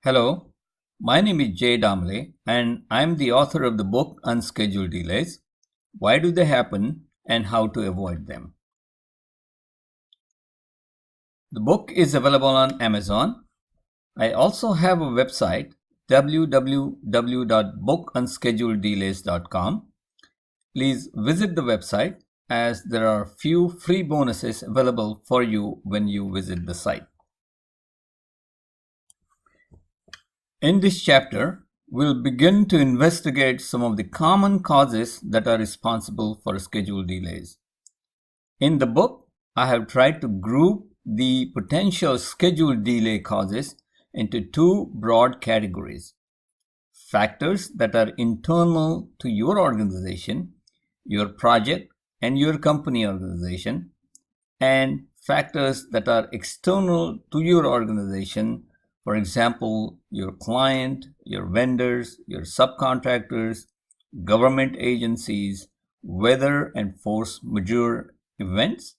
Hello, my name is Jay Damle, and I'm the author of the book Unscheduled Delays. Why do they happen and how to avoid them? The book is available on Amazon. I also have a website www.bookunscheduleddelays.com. Please visit the website as there are few free bonuses available for you when you visit the site. In this chapter, we'll begin to investigate some of the common causes that are responsible for schedule delays. In the book, I have tried to group the potential schedule delay causes into two broad categories: factors that are internal to your organization, your project, and your company organization, and factors that are external to your organization. For example, your client, your vendors, your subcontractors, government agencies, weather and force majeure events.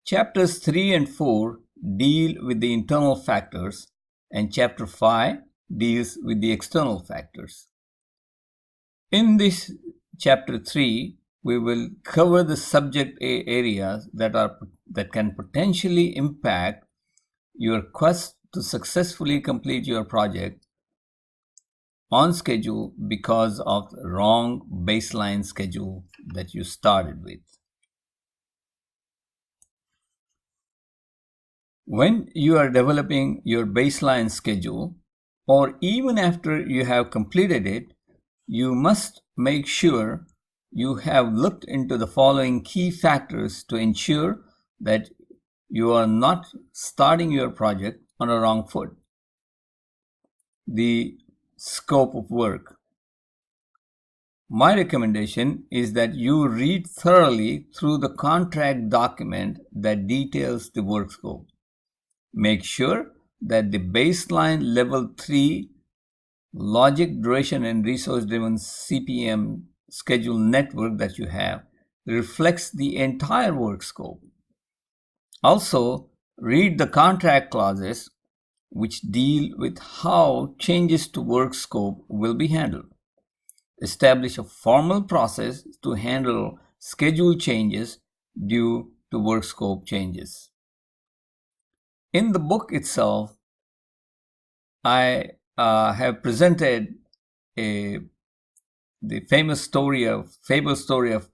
Chapters 3 and 4 deal with the internal factors, and Chapter 5 deals with the external factors. In this Chapter 3, we will cover the subject areas that can potentially impact your quest to successfully complete your project on schedule because of the wrong baseline schedule that you started with. When you are developing your baseline schedule, or even after you have completed it, you must make sure you have looked into the following key factors to ensure that you are not starting your project on a wrong foot. The scope of work. My recommendation is that you read thoroughly through the contract document that details the work scope. Make sure that the baseline level 3 logic, duration, and resource driven CPM schedule network that you have reflects the entire work scope. Also, read the contract clauses which deal with how changes to work scope will be handled. Establish a formal process to handle schedule changes due to work scope changes. In the book itself, I have presented the fable story of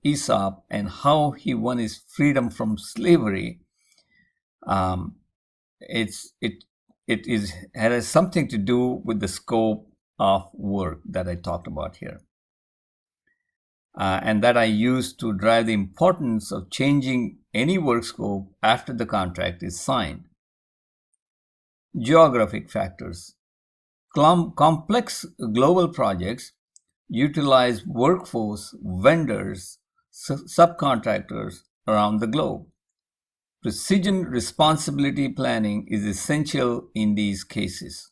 Aesop and how he won his freedom from slavery. It has something to do with the scope of work that I talked about here, and that I use to drive the importance of changing any work scope after the contract is signed. Geographic factors. Complex global projects utilize workforce, vendors, subcontractors around the globe. Precision responsibility planning is essential in these cases.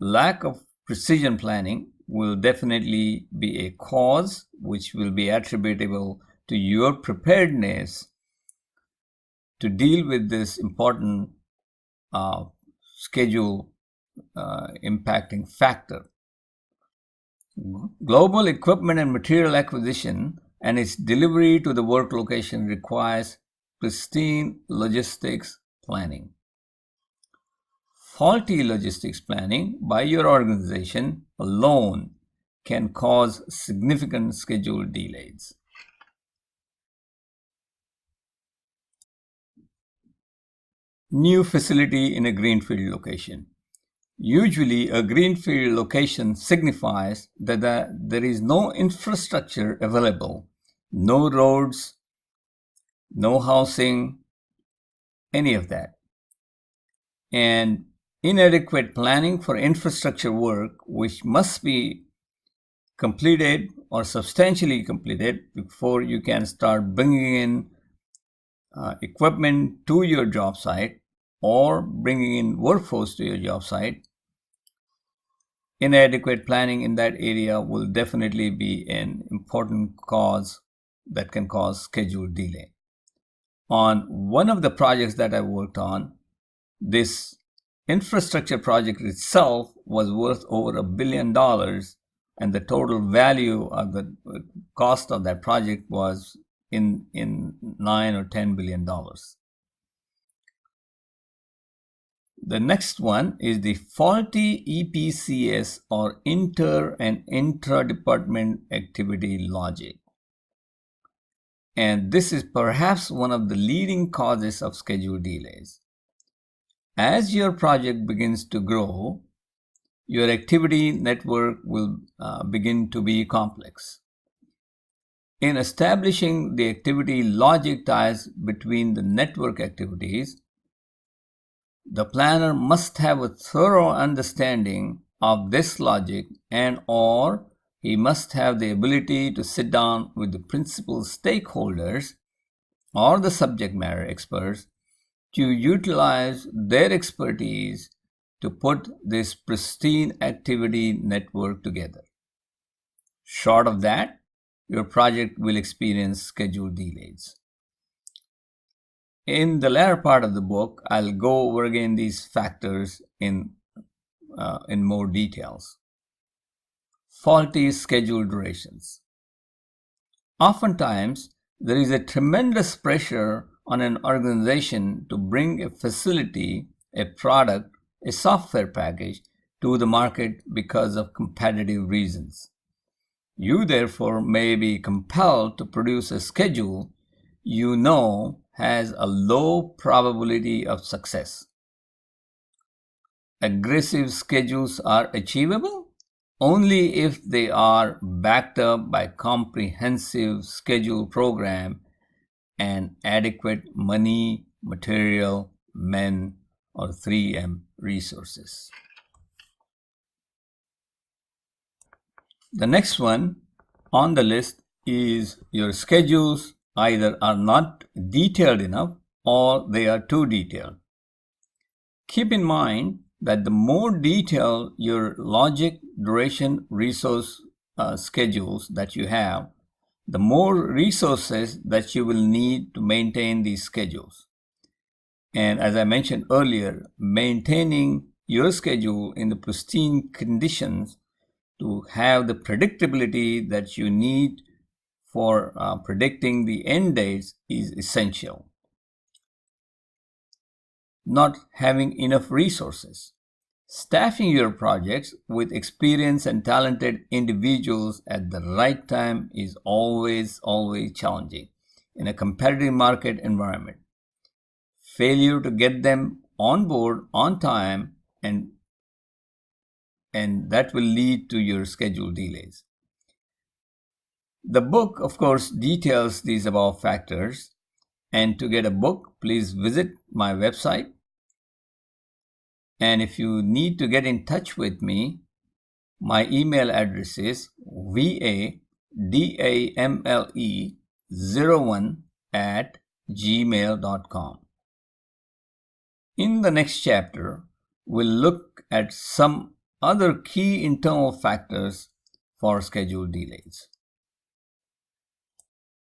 Lack of precision planning will definitely be a cause which will be attributable to your preparedness to deal with this important schedule impacting factor. Global equipment and material acquisition and its delivery to the work location requires pristine logistics planning. Faulty logistics planning by your organization alone can cause significant schedule delays. New facility in a greenfield location. Usually, a greenfield location signifies that there is no infrastructure available, no roads, no housing, any of that. And inadequate planning for infrastructure work, which must be completed or substantially completed before you can start bringing in equipment to your job site or bringing in workforce to your job site. Inadequate planning in that area will definitely be an important cause that can cause schedule delay. On one of the projects that I worked on, this infrastructure project itself was worth over $1 billion, and the total value of the cost of that project was in $9 or $10 billion. The next one is the faulty EPCS, or inter and intra-department activity logic. And this is perhaps one of the leading causes of schedule delays. As your project begins to grow, your activity network will begin to be complex. In establishing the activity logic ties between the network activities, the planner must have a thorough understanding of this logic, and or he must have the ability to sit down with the principal stakeholders or the subject matter experts to utilize their expertise to put this pristine activity network together. Short of that, your project will experience schedule delays. In the latter part of the book, I'll go over again these factors in more details. Faulty schedule durations. Oftentimes, there is a tremendous pressure on an organization to bring a facility, a product, a software package to the market because of competitive reasons. You therefore may be compelled to produce a schedule you know has a low probability of success. Aggressive schedules are achievable only if they are backed up by comprehensive schedule program and adequate money, material, men, or 3M resources. The next one on the list is your schedules either are not detailed enough or they are too detailed. Keep in mind that the more detailed your logic, duration, resource schedules that you have, the more resources that you will need to maintain these schedules. And as I mentioned earlier, maintaining your schedule in the pristine conditions to have the predictability that you need for predicting the end dates is essential. Not having enough resources. Staffing your projects with experienced and talented individuals at the right time is always challenging in a competitive market environment. Failure to get them on board on time and that will lead to your schedule delays. The book, of course, details these above factors, and to get a book, please visit my website. And if you need to get in touch with me, my email address is vadamle01@gmail.com. In the next chapter, we'll look at some other key internal factors for schedule delays.